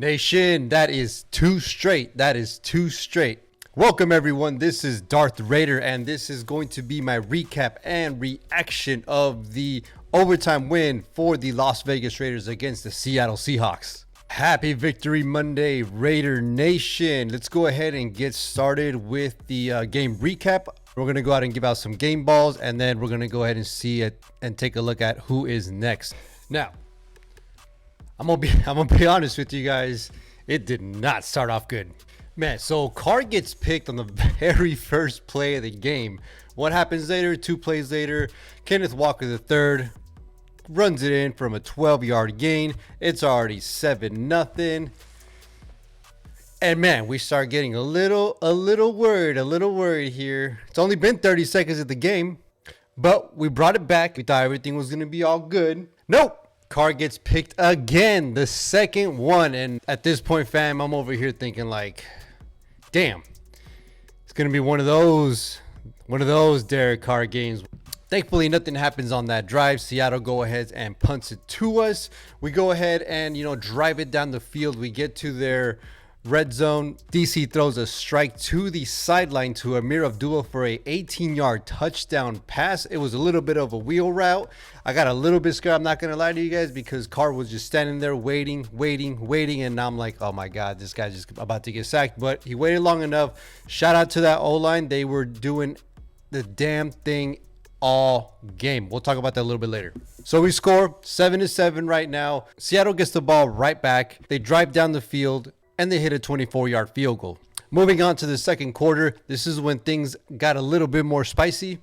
Nation, that is two straight. That is two straight. Welcome, everyone. This is Darth Raider, and this is going to be my recap and reaction of the overtime win for the Las Vegas Raiders against the Seattle Seahawks. Happy Victory Monday, Raider Nation. Let's go ahead and get started with the game recap. We're going to go out and give out some game balls, and then we're going to go ahead and see it and take a look at who is next. Now, I'm gonna be honest with you guys. It did not start off good, man. So Carr gets picked on the very first play of the game. What happens later? 2 plays later, Kenneth Walker III runs it in from a 12-yard gain. It's already 7-0. And man, we start getting a little worried here. It's only been 30 seconds of the game, but we brought it back. We thought everything was gonna be all good. Nope. Carr gets picked again, the second one. And at this point, fam, I'm over here thinking like, damn, it's gonna be one of those Derek Carr games. Thankfully, nothing happens on that drive. Seattle go ahead and punts it to us. We go ahead and drive it down the field. We get to their red zone. DC throws a strike to the sideline to Amir Abdullah for a 18-yard touchdown pass. It was a little bit of a wheel route. I got a little bit scared, I'm not gonna lie to you guys, because Carr was just standing there waiting, and I'm like, oh my god, this guy's just about to get sacked. But he waited long enough. Shout out to that O-line. They were doing the damn thing all game. We'll talk about that a little bit later. So we score 7-7 right now. Seattle gets the ball right back. They drive down the field and they hit a 24-yard field goal. Moving on to the second quarter, this is when things got a little bit more spicy.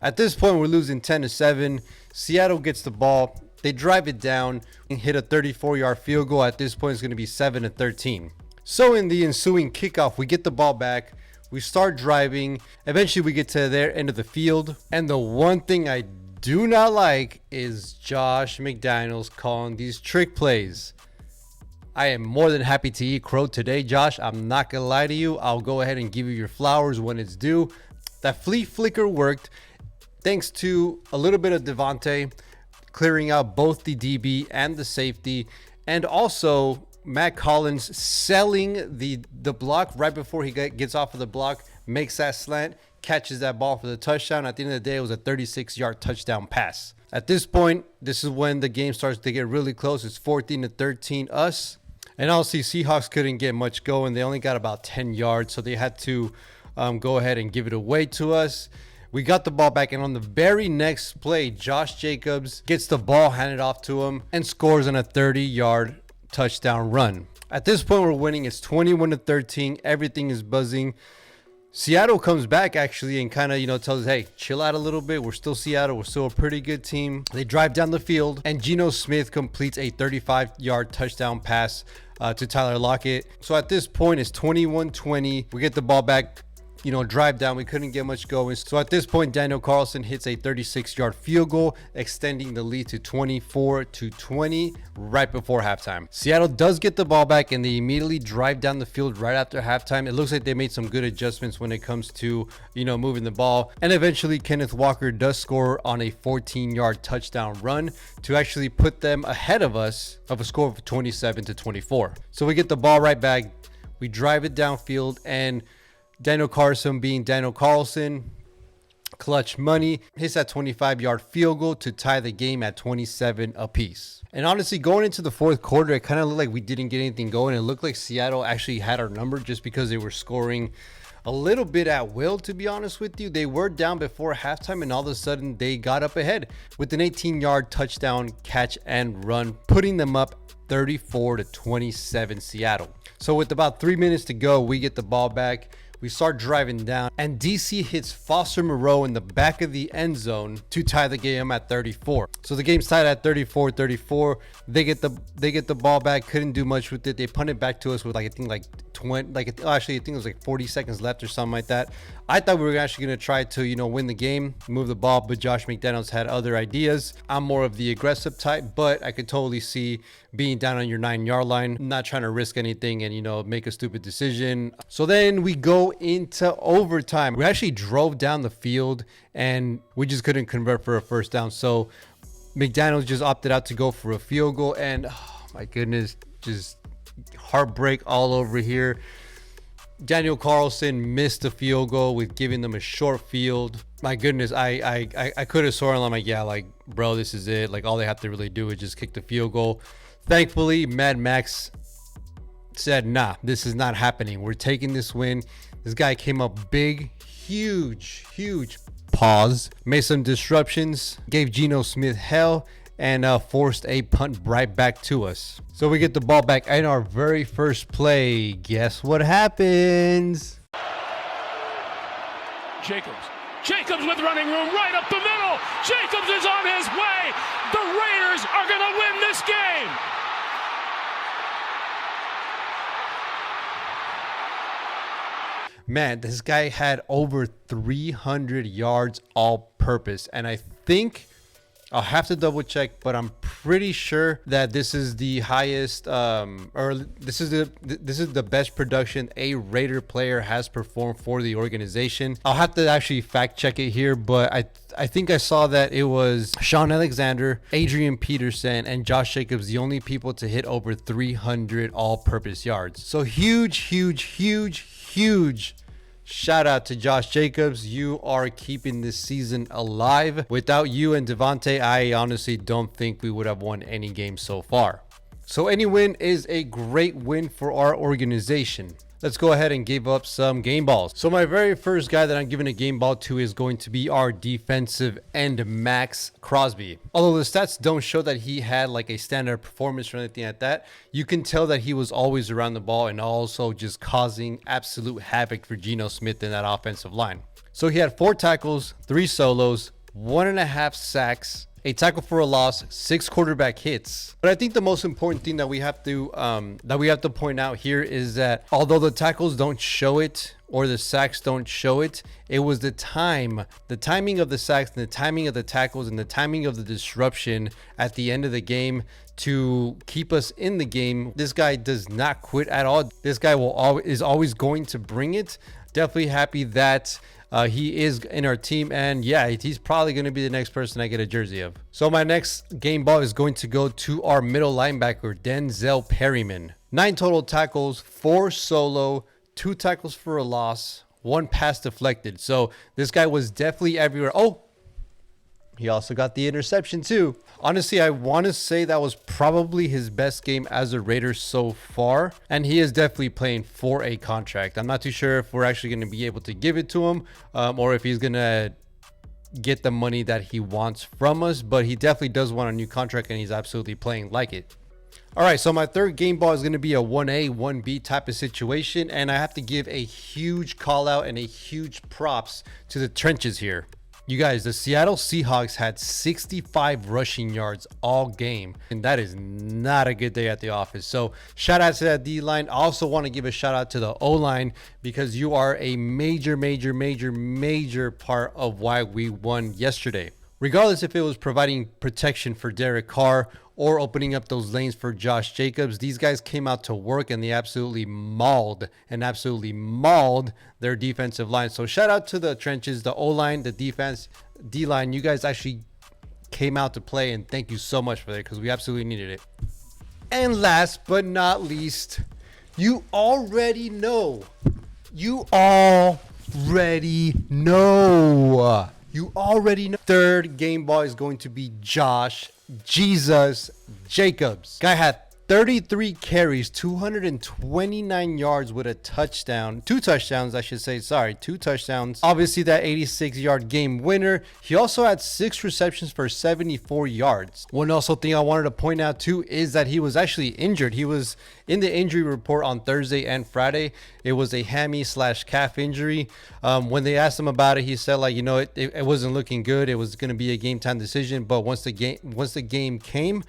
At this point, we're losing 10-7. Seattle gets the ball. They drive it down and hit a 34-yard field goal. At this point, it's going to be 7-13. So in the ensuing kickoff, we get the ball back. We start driving. Eventually, we get to their end of the field. And the one thing I do not like is Josh McDaniels calling these trick plays. I am more than happy to eat crow today, Josh. I'm not going to lie to you. I'll go ahead and give you your flowers when it's due. That flea flicker worked thanks to a little bit of Devontae clearing out both the DB and the safety. And also Matt Collins selling the block right before he gets off of the block, makes that slant, catches that ball for the touchdown. At the end of the day, it was a 36-yard touchdown pass. At this point, this is when the game starts to get really close. It's 14-13 us. And obviously, Seahawks couldn't get much going. They only got about 10 yards, so they had to go ahead and give it away to us. We got the ball back, and on the very next play, Josh Jacobs gets the ball handed off to him and scores on a 30-yard touchdown run. At this point, we're winning. It's 21-13. Everything is buzzing. Seattle comes back actually and kind of, tells us, hey, chill out a little bit. We're still Seattle. We're still a pretty good team. They drive down the field, and Geno Smith completes a 35-yard touchdown pass to Tyler Lockett. So at this point, it's 21-20. We get the ball back, drive down. We couldn't get much going. So at this point, Daniel Carlson hits a 36-yard field goal, extending the lead to 24-20 right before halftime. Seattle does get the ball back, and they immediately drive down the field right after halftime. It looks like they made some good adjustments when it comes to, moving the ball. And eventually, Kenneth Walker does score on a 14-yard touchdown run to actually put them ahead of us of a score of 27-24. So we get the ball right back. We drive it downfield, and Daniel Carlson, being Daniel Carlson, clutch money, hits that 25-yard field goal to tie the game at 27 apiece. And honestly, going into the fourth quarter, it kind of looked like we didn't get anything going. It looked like Seattle actually had our number just because they were scoring a little bit at will, to be honest with you. They were down before halftime, and all of a sudden they got up ahead with an 18-yard touchdown catch and run, putting them up 34-27 Seattle. So with about 3 minutes to go, we get the ball back. We start driving down, and DC hits Foster Moreau in the back of the end zone to tie the game at 34. So the game's tied at 34-34. They get the ball back, couldn't do much with it. They punt it back to us with I think it was like 40 seconds left or something like that. I thought we were actually going to try to, win the game, move the ball, but Josh McDaniels had other ideas. I'm more of the aggressive type, but I could totally see being down on your 9-yard line, not trying to risk anything and, make a stupid decision. So then we go into overtime. We actually drove down the field and we just couldn't convert for a first down. So McDaniels just opted out to go for a field goal, and oh my goodness, just heartbreak all over here. Daniel Carlson missed the field goal with giving them a short field. My goodness, I could have sworn, I'm like, yeah, like, bro, this is it. Like, all they have to really do is just kick the field goal. Thankfully, Maxx said, nah, this is not happening. We're taking this win. This guy came up big, huge pause, made some disruptions, gave Geno Smith hell, and forced a punt right back to us. So we get the ball back in our very first play. Guess what happens? Jacobs with running room right up the middle. Jacobs is on his way. The Raiders are going to win this game. Man, this guy had over 300 yards all purpose. And I think I'll have to double check, but I'm pretty sure that this is the highest or this is the best production a Raider player has performed for the organization. I'll have to actually fact check it here, but I think I saw that it was Sean Alexander, Adrian Peterson, and Josh Jacobs, the only people to hit over 300 all-purpose yards. So huge shout out to Josh Jacobs. You are keeping this season alive. Without you and Devontae, I honestly don't think we would have won any game so far. So any win is a great win for our organization. Let's go ahead and give up some game balls. So my very first guy that I'm giving a game ball to is going to be our defensive end, Maxx Crosby. Although the stats don't show that he had like a standard performance or anything like that, you can tell that he was always around the ball and also just causing absolute havoc for Geno Smith in that offensive line. So he had 4 tackles, 3 solos, 1.5 sacks, a tackle for a loss, 6 quarterback hits. But I think the most important thing that we have to point out here is that although the tackles don't show it or the sacks don't show it, it was the timing of the sacks and the timing of the tackles and the timing of the disruption at the end of the game to keep us in the game. This guy does not quit at all. This guy is always going to bring it. Definitely happy that he is in our team, and yeah, he's probably going to be the next person I get a jersey of. So my next game ball is going to go to our middle linebacker, Denzel Perryman. 9 total tackles, 4 solo, 2 tackles for a loss, 1 pass deflected. So this guy was definitely everywhere. Oh, he also got the interception too. Honestly, I want to say that was probably his best game as a Raider so far. And he is definitely playing for a contract. I'm not too sure if we're actually going to be able to give it to him or if he's going to get the money that he wants from us. But he definitely does want a new contract and he's absolutely playing like it. All right, so my third game ball is going to be a 1A, 1B type of situation. And I have to give a huge call out and a huge props to the trenches here. You guys, the Seattle Seahawks had 65 rushing yards all game, and that is not a good day at the office. So shout out to that D-line. I also want to give a shout out to the O-line because you are a major part of why we won yesterday. Regardless if it was providing protection for Derek Carr or opening up those lanes for Josh Jacobs, these guys came out to work and they absolutely mauled their defensive line. So shout out to the trenches, the O-line, the defense, D-line. You guys actually came out to play, and thank you so much for that because we absolutely needed it. And last but not least, you already know. Third game ball is going to be Josh Jesus Jacobs. Guy had 33 carries, 229 yards with a touchdown. 2 touchdowns, I should say. Sorry, 2 touchdowns. Obviously, that 86-yard game winner. He also had 6 receptions for 74 yards. One also thing I wanted to point out, too, is that he was actually injured. He was in the injury report on Thursday and Friday. It was a hammy/calf injury. When they asked him about it, he said, like, you know, it wasn't looking good. It was going to be a game time decision. But once the game came,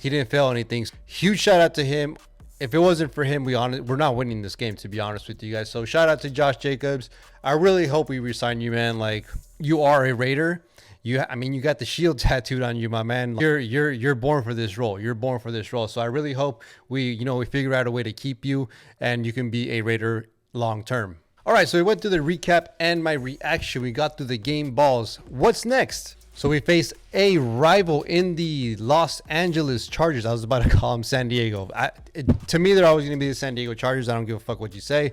he didn't fail anything. Huge shout out to him. If it wasn't for him, we're not winning this game, to be honest with you guys. So shout out to Josh Jacobs. I really hope we resign you, man. Like, you are a Raider. You got the shield tattooed on you, my man. You're born for this role. You're born for this role. So I really hope we figure out a way to keep you and you can be a Raider long term. All right, so we went through the recap and my reaction. We got through the game balls. What's next? So we face a rival in the Los Angeles Chargers. I was about to call them San Diego. To me, they're always going to be the San Diego Chargers. I don't give a fuck what you say.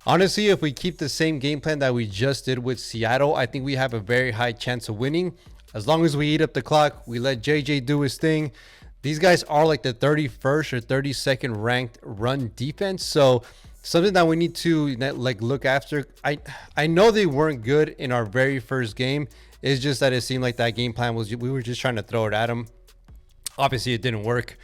Honestly, if we keep the same game plan that we just did with Seattle, I think we have a very high chance of winning. As long as we eat up the clock, we let JJ do his thing. These guys are like the 31st or 32nd ranked run defense. So something that we need to like look after. I know they weren't good in our very first game. It's just that it seemed like that game plan was, we were just trying to throw it at them. Obviously, it didn't work.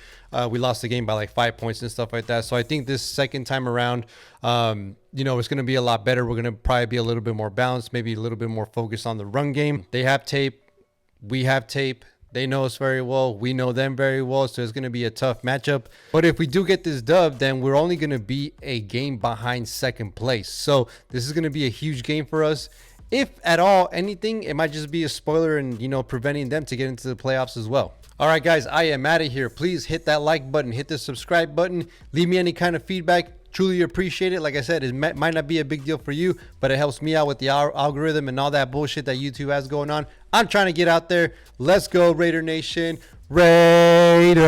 We lost the game by like 5 points and stuff like that. So I think this second time around, you know, it's going to be a lot better. We're going to probably be a little bit more balanced, maybe a little bit more focused on the run game. They have tape. We have tape. They know us very well. We know them very well. So it's going to be a tough matchup. But if we do get this dub, then we're only going to be a game behind second place. So this is going to be a huge game for us. If at all anything, it might just be a spoiler and, you know, preventing them to get into the playoffs as well. All right, guys, I am out of here. Please hit that like button, hit the subscribe button, leave me any kind of feedback. Truly appreciate it. Like I said, it might not be a big deal for you, but it helps me out with the algorithm and all that bullshit that YouTube has going on. I'm trying to get out there. Let's go, Raider Nation. Raiders.